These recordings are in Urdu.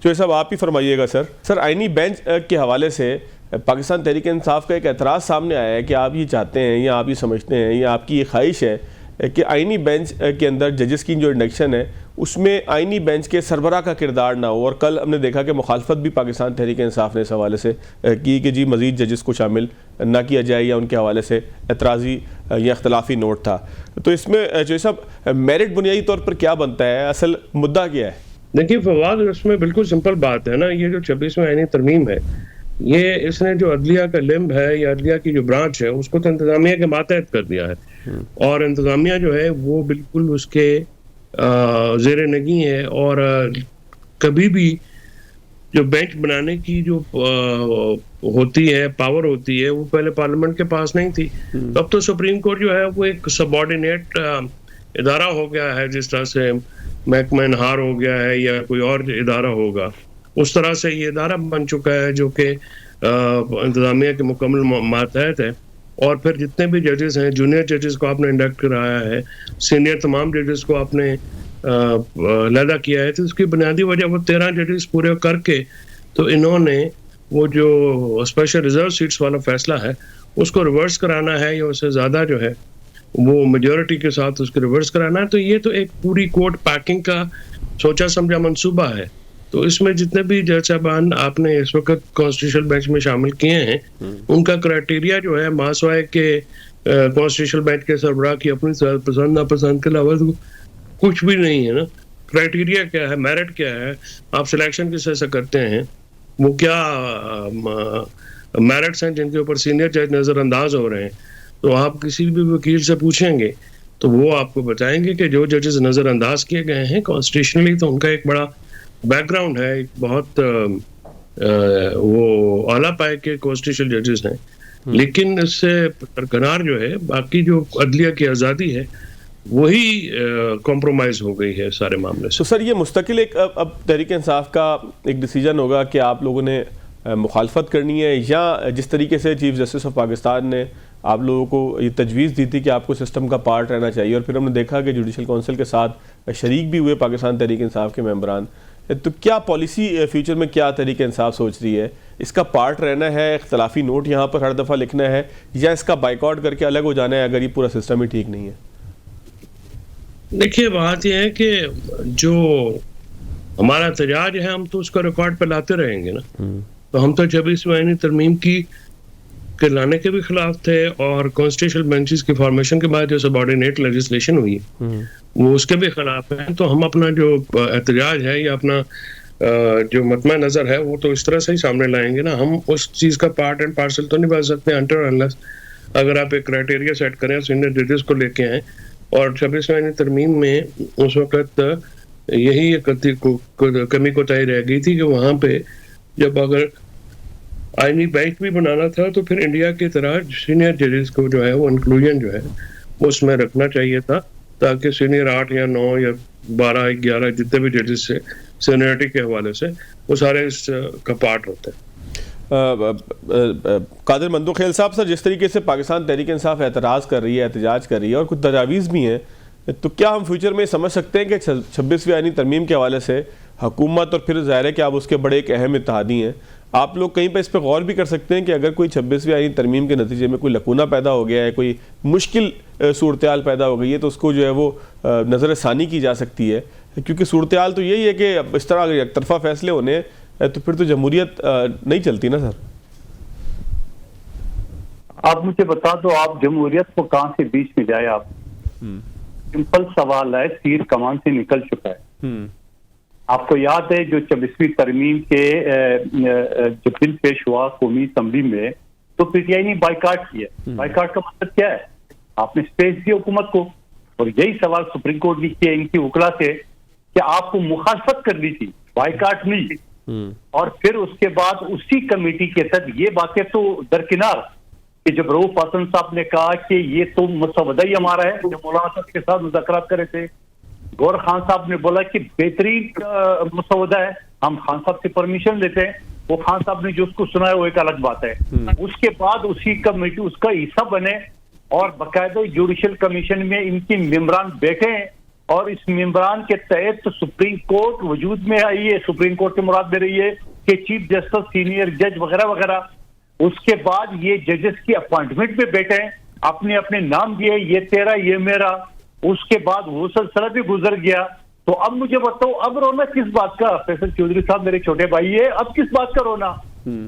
جو صاحب آپ ہی فرمائیے گا سر آئینی بینچ کے حوالے سے پاکستان تحریک انصاف کا ایک اعتراض سامنے آیا ہے کہ آپ یہ چاہتے ہیں یا آپ یہ سمجھتے ہیں یا آپ کی یہ خواہش ہے کہ آئینی بینچ کے اندر ججز کی جو انڈکشن ہے اس میں آئینی بینچ کے سربراہ کا کردار نہ ہو، اور کل ہم نے دیکھا کہ مخالفت بھی پاکستان تحریک انصاف نے اس حوالے سے کی کہ جی مزید ججز کو شامل نہ کیا جائے، یا ان کے حوالے سے اعتراضی یا اختلافی نوٹ تھا. تو اس میں جو صاحب میرٹ بنیادی طور پر کیا بنتا ہے، اصل مدعا کیا ہے؟ دیکھیے فواد، اس میں بالکل سمپل بات ہے نا، یہ جو 26ویں آئینی ترمیم ہے، یہ اس نے جو عدلیہ کا لمب ہے یا عدلیہ کی جو برانچ ہے اس کو تو انتظامیہ کے ماتحت کر دیا ہے، اور انتظامیہ جو ہے وہ بالکل اس کے زیر نگیں ہے، اور کبھی بھی جو بینچ بنانے کی جو ہوتی ہے، پاور ہوتی ہے، وہ پہلے پارلیمنٹ کے پاس نہیں تھی. اب تو سپریم کورٹ جو ہے وہ ایک سبارڈینیٹ ادارہ ہو گیا ہے، جس طرح سے محکمہ انہار ہو گیا ہے یا کوئی اور ادارہ ہوگا، اس طرح سے یہ ادارہ بن چکا ہے جو کہ انتظامیہ کے مکمل ماتحت ہے. اور پھر جتنے بھی ججز ہیں، جونیئر ججز کو آپ نے انڈکٹ کرایا ہے، سینئر تمام ججز کو آپ نے علیحدہ کیا ہے، تو اس کی بنیادی وجہ وہ 13 ججز پورے کر کے تو انہوں نے وہ جو اسپیشل ریزرو سیٹس والا فیصلہ ہے اس کو ریورس کرانا ہے، یا اس سے زیادہ جو ہے وہ میجورٹی کے ساتھ اس کو ریورس کرانا ہے. تو یہ تو ایک پوری کورٹ پیکنگ کا سوچا سمجھا منصوبہ ہے. تو اس میں جتنے بھی جج صاحبان آپ نے اس وقت کانسٹیٹیوشنل بینچ میں شامل کیے ہیں، ان کا کرائٹیریا جو ہے ماسوائے کے کانسٹیٹیوشنل بینچ کے سربراہ کی اپنی پسند ناپسند کے علاوہ کچھ بھی نہیں ہے نا. کرائٹیریا کیا ہے، میرٹ کیا ہے، آپ سلیکشن کس سے کرتے ہیں، وہ کیا میرٹس ہیں جن کے اوپر سینئر جج نظر انداز ہو رہے ہیں. تو آپ کسی بھی وکیل سے پوچھیں گے تو وہ آپ کو بتائیں گے کہ جو ججز نظر انداز کیے گئے ہیں کانسٹیٹیوشنلی، تو ان کا ایک بڑا بیک گراؤنڈ ہے، ایک بہت وہ اعلیٰ پائے کے کانسٹیٹیوشنل ججز ہیں. لیکن اس سے درکنار جو ہے باقی جو عدلیہ کی آزادی ہے وہی کمپرومائز ہو گئی ہے سارے معاملے سے. تو سر یہ مستقل ایک اب تحریک انصاف کا ایک ڈیسیجن ہوگا کہ آپ لوگوں نے مخالفت کرنی ہے، یا جس طریقے سے چیف جسٹس آف پاکستان نے آپ لوگوں کو یہ تجویز دی تھی کہ آپ کو سسٹم کا پارٹ رہنا چاہیے، اور پھر ہم نے دیکھا کہ جوڈیشل کونسل کے ساتھ شریک بھی ہوئے پاکستان تحریک انصاف کے ممبران. تو کیا پالیسی فیوچر میں کیا تحریک انصاف سوچ رہی ہے؟ اس کا پارٹ رہنا ہے، اختلافی نوٹ یہاں پر ہر دفعہ لکھنا ہے، یا اس کا بائیکاٹ کر کے الگ ہو جانا ہے اگر یہ پورا سسٹم ہی ٹھیک نہیں ہے؟ دیکھیے بات یہ ہے کہ جو ہمارا احتجاج ہے ہم تو اس کا ریکارڈ پہ لاتے رہیں گے نا. تو ہم تو 26ویں آئینی ترمیم کے لانے کے بھی خلاف تھے، اور کانسٹیٹیوشنل بینچز کی فارمیشن کے بعد جو سبارڈینیٹ لیجسلیشن ہوئی وہ اس کے بھی خلاف ہیں. تو ہم اپنا جو احتجاج ہے یا اپنا جو مطمع نظر ہے وہ تو اس طرح سے ہی سامنے لائیں گے نا. ہم اس چیز کا پارٹ اینڈ پارسل تو نہیں بن سکتے انٹر انلیس اگر آپ ایک کرائٹیریا سیٹ کریں، سینئر ججز کو لے کے آئیں. اور 26ویں آئینی ترمیم میں اس وقت یہی کمی کوتاہی رہ گئی تھی کہ وہاں پہ جب اگر آئینی بینچ بھی بنانا تھا تو پھر انڈیا کی طرح سینئر ججز کو جو ہے وہ انکلوژن جو ہے اس میں رکھنا چاہیے تھا، تاکہ سینئر 8 یا 9 یا 12 11 جتنے بھی ججز سے سینئرٹی کے حوالے سے وہ سارے اس کا پارٹ ہوتے ہیں. قادر مندوخیل صاحب، سر جس طریقے سے پاکستان تحریک انصاف اعتراض کر رہی ہے، احتجاج کر رہی ہے، اور کچھ تجاویز بھی ہیں، تو کیا ہم فیوچر میں سمجھ سکتے ہیں کہ 26ویں آئینی ترمیم کے حوالے سے حکومت، اور پھر ظاہر ہے کہ آپ اس کے بڑے ایک اہم اتحادی ہیں، آپ لوگ کہیں پہ اس پہ غور بھی کر سکتے ہیں کہ اگر کوئی 26ویں آئینی ترمیم کے نتیجے میں کوئی لکونہ پیدا ہو گیا ہے، کوئی مشکل صورتحال پیدا ہو گئی ہے، تو اس کو جو ہے وہ نظر ثانی کی جا سکتی ہے؟ کیونکہ صورتحال تو یہی ہے کہ اس طرح اگر یک طرفہ فیصلے ہونے تو پھر تو جمہوریت نہیں چلتی نا سر. آپ مجھے بتا دو، آپ جمہوریت کو کہاں سے بیچ میں جائے؟ آپ سمپل سوال ہے، تیر کمان سے نکل چکا ہے. آپ کو یاد ہے جو 26ویں ترمیم کے جو بل پیش ہوا قومی اسمبلی میں، تو پی ٹی آئی نے بائیکاٹ کیا. بائیکاٹ کا مطلب کیا ہے؟ آپ نے اسپیس دی حکومت کو، اور یہی سوال سپریم کورٹ نے کیا ان کی وکلا سے کہ آپ کو مخالفت کرنی تھی، بائیکاٹ نہیں. اور پھر اس کے بعد اسی کمیٹی کے تحت یہ باتیں تو درکنار کہ جب رؤوف حسن صاحب نے کہا کہ یہ تو مسودہ ہی ہمارا ہے، جو مولانا صاحب کے ساتھ مذاکرات کرے تھے، گور خان صاحب نے بولا کہ بہترین مسودہ ہے، ہم خان صاحب سے پرمیشن لیتے ہیں. وہ خان صاحب نے جو اس کو سنا ہے وہ ایک الگ بات ہے. اس کے بعد اسی کمیٹی اس کا حصہ بنے، اور باقاعدہ جوڈیشل کمیشن میں ان کی ممبران بیٹھے ہیں، اور اس ممبران کے تحت سپریم کورٹ وجود میں آئی ہے. سپریم کورٹ سے مراد دے رہی ہے کہ چیف جسٹس, سینئر جج وغیرہ وغیرہ. اس کے بعد یہ ججز کی اپوائنٹمنٹ پہ بیٹھے ہیں, اپنے اپنے نام دیے, یہ تیرا یہ میرا. اس کے بعد وہ سلسلہ بھی گزر گیا. تو اب مجھے بتاؤ اب رونا کس بات کا؟ فیصل چودھری صاحب میرے چھوٹے بھائی ہے, اب کس بات کا رونا؟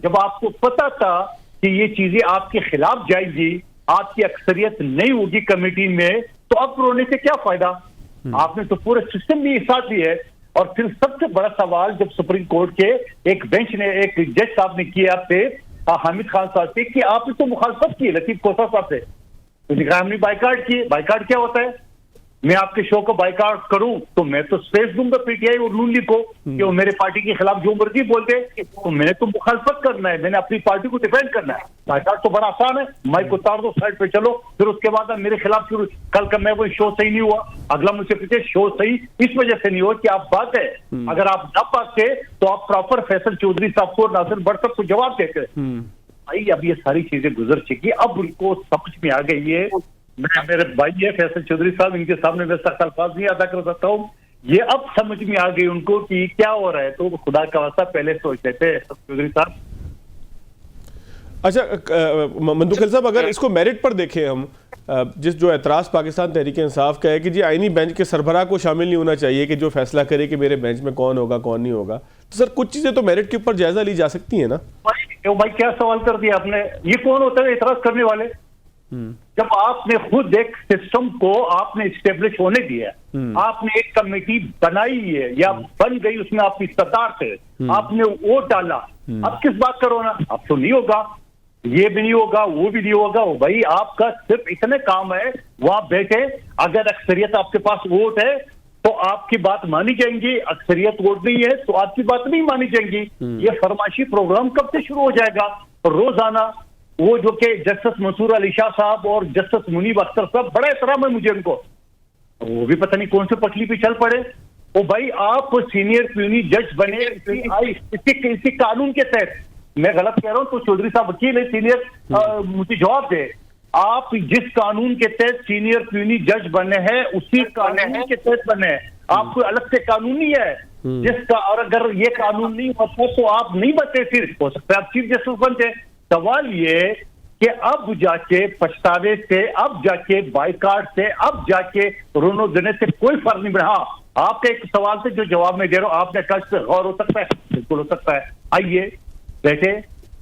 جب آپ کو پتا تھا کہ یہ چیزیں آپ کے خلاف جائیں گی, آپ کی اکثریت نہیں ہوگی کمیٹی میں, تو اب رونے سے کیا فائدہ؟ آپ نے تو پورے سسٹم بھی ساتھ لی ہے. اور پھر سب سے بڑا سوال جب سپریم کورٹ کے ایک بینچ نے, ایک جج صاحب نے کیا آپ سے, حامد خان صاحب سے, کہ آپ نے تو مخالفت کی لطیف کوسا صاحب سے, تو دکھا ہم نے بائیکاٹ کی. بائیکاٹ کیا ہوتا ہے؟ میں آپ کے شو کو بائیکاٹ کروں تو میں تو اسپیس دوں گا پی ٹی آئی اور نون لیگ کو کہ وہ میرے پارٹی کے خلاف جو مرضی بولتے, تو میں نے تو مخالفت کرنا ہے, میں نے اپنی پارٹی کو ڈیفینڈ کرنا ہے. بائیکاٹ تو بڑا آسان ہے, مائک اتار دو, سائڈ پہ چلو, پھر اس کے بعد میرے خلاف شروع. کل کا میں وہ شو صحیح نہیں ہوا, اگلا مجھ سے پوچھے شو صحیح اس وجہ سے نہیں ہوا کہ آپ بات ہے, اگر آپ نہ باتتے تو آپ پراپر فیصل چودھری صاحب کو, ناصر بٹ صاحب کو جواب دیتے. بھائی اب یہ ساری چیزیں گزر چکی, اب ان کو سمجھ میں آ گئی ہے. میں میرے بھائی ہے فیصل چودھری صاحب, ان کے سامنے میں سخت الفاظ نہیں ادا کر سکتا ہوں. یہ اب سمجھ میں آ گئی ان کو کہ کیا ہو رہا ہے, تو خدا کا واسطہ پہلے سوچ لیتے چودھری صاحب. اچھا مندوخیل صاحب, اگر اس کو میرٹ پر دیکھیں ہم, جو اعتراض پاکستان تحریک انصاف کا ہے کہ جی آئینی بینچ کے سربراہ کو شامل نہیں ہونا چاہیے کہ جو فیصلہ کرے کہ میرے بینچ میں کون ہوگا کون نہیں ہوگا, تو سر کچھ چیزیں تو میرٹ کے اوپر جائزہ لی جا سکتی ہیں نا. بھائی کیا سوال کر دیا آپ نے, یہ کون ہوتا ہے اعتراض کرنے والے؟ جب آپ نے خود ایک سسٹم کو آپ نے اسٹیبلش ہونے دیا, آپ نے ایک کمیٹی بنائی ہے یا بن گئی, اس میں آپ کی استدار سے آپ نے ووٹ ڈالا, اب کس بات کا رونا؟ اب تو نہیں ہوگا, یہ بھی نہیں ہوگا, وہ بھی نہیں ہوگا. بھائی آپ کا صرف اتنے کام ہے, وہاں بیٹھے, اگر اکثریت آپ کے پاس ووٹ ہے تو آپ کی بات مانی جائیں گی, اکثریت ووٹ نہیں ہے تو آپ کی بات نہیں مانی جائیں گی. یہ فرمائشی پروگرام کب سے شروع ہو جائے گا؟ روزانہ وہ جو کہ جسٹس منصور علی شاہ صاحب اور جسٹس منیب اختر صاحب, بڑا احترام ہے مجھے ان کو, وہ بھی پتہ نہیں کون سے پٹلی پہ چل پڑے. او بھائی آپ سینئر پیونی جج بنے اسی قانون کے تحت, میں غلط کہہ رہا ہوں تو چودھری صاحب وکیل ہے سینئر, مجھے جواب دے. آپ جس قانون کے تحت سینئر پیونی جج بنے ہیں اسی قانون کے تحت بنے ہیں, آپ کوئی الگ سے قانون نہیں ہے جس کا, اور اگر یہ قانون نہیں ہوتا تو آپ نہیں بنتے, پھر ہو سکتا ہے آپ چیف جسٹس بنتے. سوال یہ کہ اب جا کے پچھتاوے سے, اب جا کے بائیکاٹ سے, اب جا کے رونو دینے سے کوئی فرق نہیں پڑا. آپ کے ایک سوال سے جو جواب میں دے رہا ہوں, آپ نے کل سے غور ہو سکتا ہے, بالکل ہو سکتا ہے. آئیے بیٹھے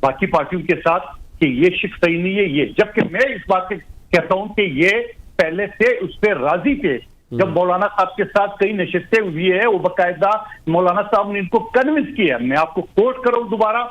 باقی پارٹیوں کے ساتھ کہ یہ شک صحیح نہیں ہے یہ, جبکہ میں اس بات سے کہتا ہوں کہ یہ پہلے سے اس پہ راضی تھے. جب مولانا صاحب کے ساتھ کئی نشستیں ہوئی ہے, وہ باقاعدہ مولانا صاحب نے ان کو کنونس کیا. میں آپ کو کوٹ کروں دوبارہ,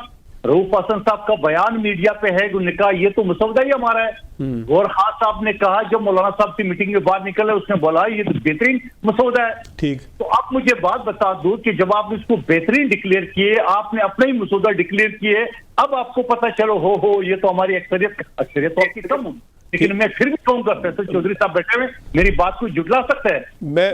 رؤوف حسن صاحب کا بیان میڈیا پہ ہے, انہوں نے کہا یہ تو مسودہ ہی ہمارا ہے. غور خان صاحب نے کہا جب مولانا صاحب کی میٹنگ میں باہر نکلا, اس نے بولا یہ تو بہترین مسودہ ہے. ٹھیک, تو آپ مجھے بات بتا دو کہ جب آپ نے اس کو بہترین ڈکلیئر کیے, آپ نے اپنا ہی مسودہ ڈکلیئر کیے, اب آپ کو پتا چلو ہو یہ تو ہماری اکثریت اور کی کم ہوگی. لیکن میں پھر بھی کہوں گا فیصل چودھری صاحب بیٹھے ہوئے میری بات کو جھٹلا سکتا ہے. میں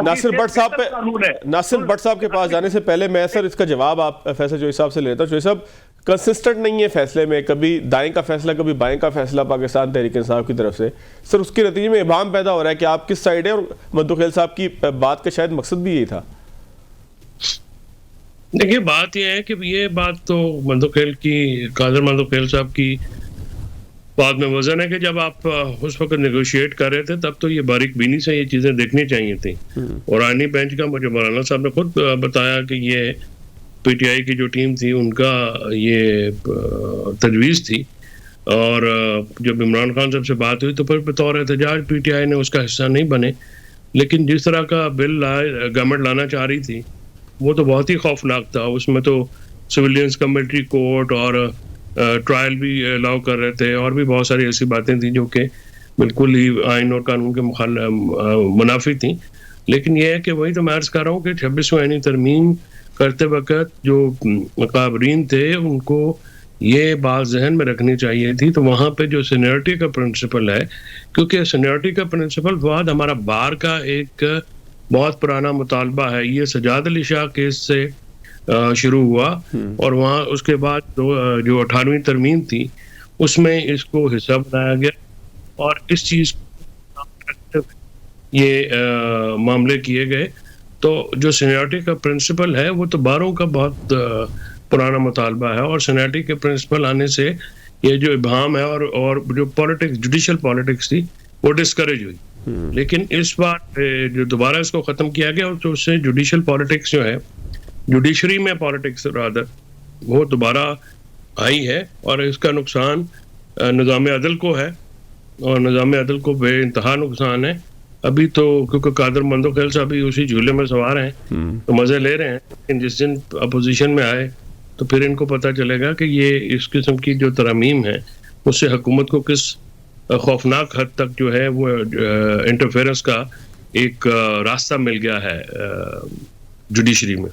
ناصر بٹ صاحب کے پاس جانے سے پہلے میں سر اس کا جواب آپ فیصل چودھری صاحب سے لیتا ہوں. چودھری صاحب کنسسٹنٹ نہیں ہے فیصلے میں, کبھی دائیں کا فیصلہ کبھی بائیں کا فیصلہ پاکستان تحریک انصاف کی طرف سے. سر اس کے نتیجے میں ابہام پیدا ہو رہا ہے کہ آپ کس سائیڈ ہیں, اور مندوخیل صاحب کی بات کا شاید مقصد بھی یہی تھا. دیکھیے بات یہ ہے کہ یہ بات تو مندوخیل کی, قادر مندوخیل صاحب کی بات میں وزن ہے کہ جب آپ اس وقت نیگوشیٹ کر رہے تھے تب تو یہ باریک بینی سے یہ چیزیں دیکھنی چاہیے تھیں. اور آئینی بینچ کا مجھے مولانا صاحب نے خود بتایا کہ یہ پی ٹی آئی کی جو ٹیم تھی ان کا یہ تجویز تھی, اور جب عمران خان صاحب سے بات ہوئی تو پھر بطور احتجاج پی ٹی آئی نے اس کا حصہ نہیں بنے. لیکن جس طرح کا بل گورنمنٹ لانا چاہ رہی تھی وہ تو بہت ہی خوفناک تھا. اس میں تو سویلینس کمیٹری کورٹ اور ٹرائل بھی الاؤ کر رہے تھے, اور بھی بہت ساری ایسی باتیں تھیں جو کہ بالکل ہی آئین اور قانون کے منافی تھیں. لیکن یہ ہے کہ وہی تو میں عرض کر رہا ہوں کہ 26ویں آئینی ترمیم کرتے وقت جو مقابرین تھے ان کو یہ بات ذہن میں رکھنی چاہیے تھی. تو وہاں پہ جو سینیورٹی کا پرنسپل ہے, کیونکہ سینیورٹی کا پرنسپل فواد ہمارا بار کا ایک بہت پرانا مطالبہ ہے, یہ سجاد علی شاہ کیس سے شروع ہوا, اور وہاں اس کے بعد جو 18ویں ترمیم تھی اس میں اس کو حصہ بنایا گیا, اور اس چیز کو یہ معاملے کیے گئے. تو جو سینیورٹی کا پرنسپل ہے وہ تو باروں کا بہت پرانا مطالبہ ہے, اور سینیورٹی کے پرنسپل آنے سے یہ جو ابہام ہے اور جو پالیٹکس, جوڈیشل پالیٹکس تھی, وہ ڈسکریج ہوئی. لیکن اس بار جو دوبارہ اس کو ختم کیا گیا, تو اس سے جوڈیشل پالیٹکس جو ہے, جوڈیشری میں پالیٹکس رادر, وہ دوبارہ آئی ہے, اور اس کا نقصان نظام عدل کو ہے, اور نظام عدل کو بے انتہا نقصان ہے. ابھی تو کیونکہ قادر مندوخیل صاحب بھی اسی جھولے میں سوار ہیں تو مزے لے رہے ہیں, لیکن جس دن اپوزیشن میں آئے تو پھر ان کو پتہ چلے گا کہ یہ اس قسم کی جو ترامیم ہے اس سے حکومت کو کس خوفناک حد تک جو ہے وہ انٹرفیئرنس کا ایک راستہ مل گیا ہے جوڈیشری میں.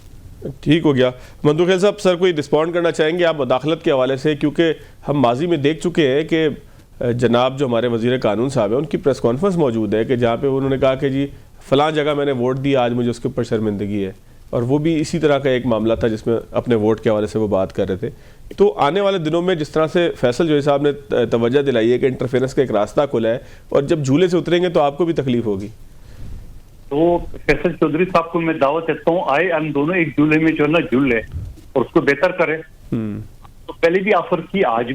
ٹھیک ہو گیا. مندوخیل صاحب, سر کوئی رسپونڈ کرنا چاہیں گے آپ مداخلت کے حوالے سے, کیونکہ ہم ماضی میں دیکھ چکے ہیں کہ جناب جو ہمارے وزیر قانون صاحب ہیں ان کی پریس کانفرنس موجود ہے کہ جہاں پہ انہوں نے کہا کہ جی فلاں جگہ میں نے ووٹ دیا, آج مجھے اس کے اوپر شرمندگی ہے, اور وہ بھی اسی طرح کا ایک معاملہ تھا جس میں اپنے ووٹ کے حوالے سے وہ بات کر رہے تھے. تو آنے والے دنوں میں جس طرح سے فیصل جوئی صاحب نے توجہ دلائی ہے کہ انٹرفیئرنس کا ایک راستہ کھلا ہے, اور جب جھولے سے اتریں گے تو آپ کو بھی تکلیف ہوگی. تو فیصل چودھری صاحب کو میں دعوت دیتا ہوں, آئے ہم دونوں ایک جھولے میں جو ہے نا جھول لیں اور اس کو بہتر کریں. تو پہلے بھی آفر کی, آج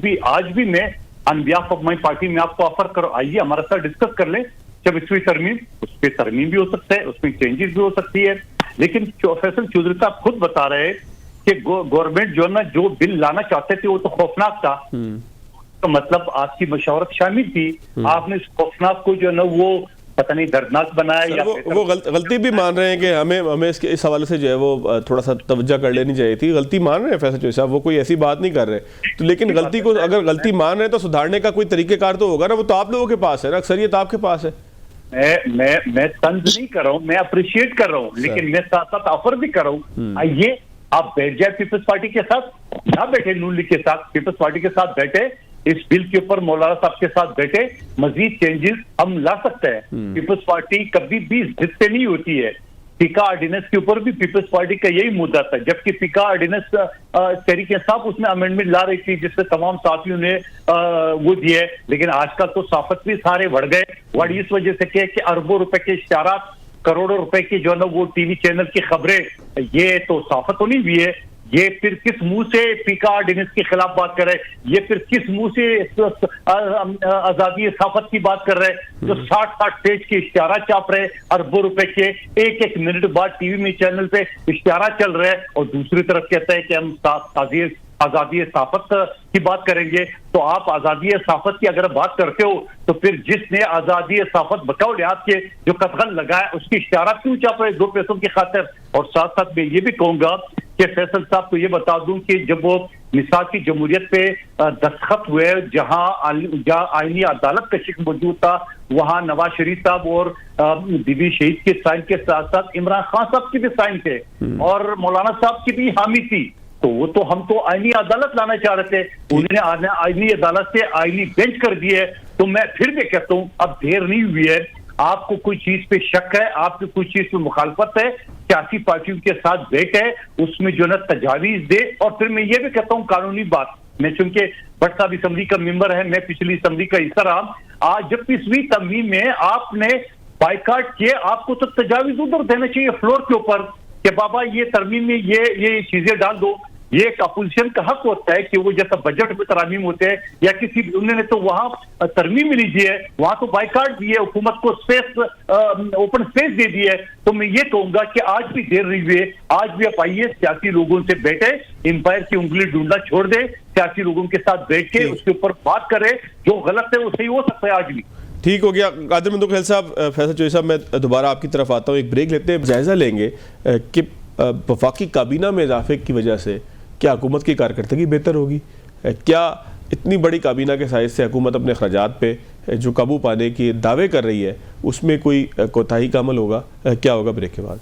بھی میں آن بیہاف آف مائی پارٹی میں آپ کو آفر کرو, آئیے ہمارے ساتھ ڈسکس کر لیں. جب اس پہ ترمیم بھی ہو سکتا ہے, اس میں چینجز بھی ہو سکتی ہے. لیکن فیصل چودھری صاحب خود بتا رہے کہ گورنمنٹ جو ہے نا جو بل لانا چاہتے تھے وہ تو خوفناک تھا, تو مطلب آپ کی مشاورت شامل تھی, آپ نے اس خوفناک کو جو ہے نا وہ پتہ نہیں دردناک بنایا. وہ غلطی بھی مان رہے ہیں کہ ہمیں اس حوالے سے جو ہے وہ تھوڑا سا توجہ کر لینی چاہیے تھی. غلطی مان رہے ہیں فیصل چودھری صاحب, وہ کوئی ایسی بات نہیں کر رہے. تو لیکن غلطی کو اگر غلطی مان رہے ہیں تو سدھارنے کا کوئی طریقہ کار تو ہوگا نا, وہ تو آپ لوگوں کے پاس ہے نا, اکثریت آپ کے پاس ہے. میں طنز نہیں کر رہا ہوں, میں اپریشیٹ کر رہا ہوں, لیکن میں ساتھ ساتھ آفر بھی کر رہا ہوں. آئیے آپ بیٹھ جائے پیپلز پارٹی کے ساتھ, نہ بیٹھے نون لیگ کے ساتھ, پیپلز پارٹی کے ساتھ بیٹھے, اس بل کے اوپر مولانا صاحب کے ساتھ بیٹھے, مزید چینجز ہم لا سکتے ہیں. پیپلز پارٹی کبھی بھی ضد سے نہیں ہوتی ہے. فقہ آرڈیننس کے اوپر بھی پیپلز پارٹی کا یہی مدعا تھا, جبکہ فقہ آرڈیننس تحریک انصاف اس میں امینڈمنٹ لا رہی تھی جس سے تمام ساتھیوں نے وہ دیے, لیکن آج کل تو صحافت بھی سارے بڑھ گئے. بڑی اس وجہ سے کہ اربوں روپے کے اشتہارات, کروڑوں روپے کی جو ہے نا وہ ٹی وی چینل کی خبریں, یہ تو صحافت ہونی بھی ہے. یہ پھر کس منہ سے فقہ آرڈیننس کے خلاف بات کر رہے, یہ پھر کس منہ سے آزادی صحافت کی بات کر رہے, جو 60 پیج کے اشتہارات چھاپ رہے اربوں روپے کے, ایک منٹ بعد ٹی وی میں چینل پہ اشتہارات چل رہے, اور دوسری طرف کہتا ہے کہ ہم آزادی صحافت کی بات کریں گے. تو آپ آزادی صحافت کی اگر بات کرتے ہو تو پھر جس نے آزادی صحافت بچاؤ لحاظ کے جو قدغن لگایا اس کی اشتہارات کیوں چھاپ رہے 2 پیسوں کی خاطر. اور ساتھ ساتھ میں یہ بھی کہوں گا کہ فیصل صاحب کو یہ بتا دوں کہ جب وہ مثال کی جمہوریت پہ دستخط ہوئے, جہاں آئینی عدالت کا شک موجود تھا, وہاں نواز شریف صاحب اور بی بی شہید کے سائن کے ساتھ ساتھ عمران خان صاحب کے بھی سائن تھے, اور مولانا صاحب کی بھی حامی تھی. تو وہ تو ہم تو آئینی عدالت لانا چاہ رہے تھے, انہوں نے آئینی عدالت سے آئینی بینچ کر دیے. تو میں پھر بھی کہتا ہوں اب دیر نہیں ہوئی ہے, آپ کو کوئی چیز پہ شک ہے, آپ کو کوئی چیز پہ مخالفت ہے, سیاسی پارٹیوں کے ساتھ بیٹھے, اس میں جو نا تجاویز دے. اور پھر میں یہ بھی کہتا ہوں قانونی بات, میں چونکہ بٹ صاحب اسمبلی کا ممبر ہے, میں پچھلی اسمبلی کا حصہ رہا, آج جب 20ویں ترمیم میں آپ نے بائیکاٹ کیے, آپ کو تو تجاویز ادھر دینا چاہیے فلور کے اوپر کہ بابا یہ ترمیم میں یہ چیزیں ڈال دو. یہ ایک اپوزیشن کا حق ہوتا ہے کہ وہ جیسا بجٹ میں ترامیم ہوتے ہیں یا کسی انہوں نے تو وہاں ترمیم نہیں دی ہے, وہاں تو بائیکاٹ دی ہے, حکومت کو اوپن اسپیس دے دی ہے. تو میں یہ کہوں گا کہ آج بھی دیر نہیں ہوئی ہے, آج بھی آپ آئیے سیاسی لوگوں سے بیٹھے, امپائر کی انگلی ڈھونڈنا چھوڑ دے, سیاسی لوگوں کے ساتھ بیٹھ کے اس کے اوپر بات کرے, جو غلط ہے وہ صحیح ہو سکتا ہے آج بھی. ٹھیک ہو گیا. قادر مندوخیل صاحب, فیصل چودھری صاحب, میں دوبارہ آپ کی طرف آتا ہوں, ایک بریک لیتے ہیں, جائزہ لیں گے کہ وفاقی کابینہ میں اضافے کی وجہ سے کیا حکومت کی کارکردگی بہتر ہوگی, کیا اتنی بڑی کابینہ کے سائز سے حکومت اپنے اخراجات پہ جو قابو پانے کی دعوے کر رہی ہے اس میں کوئی کوتاہی کا عمل ہوگا, کیا ہوگا؟ بریک کے بعد.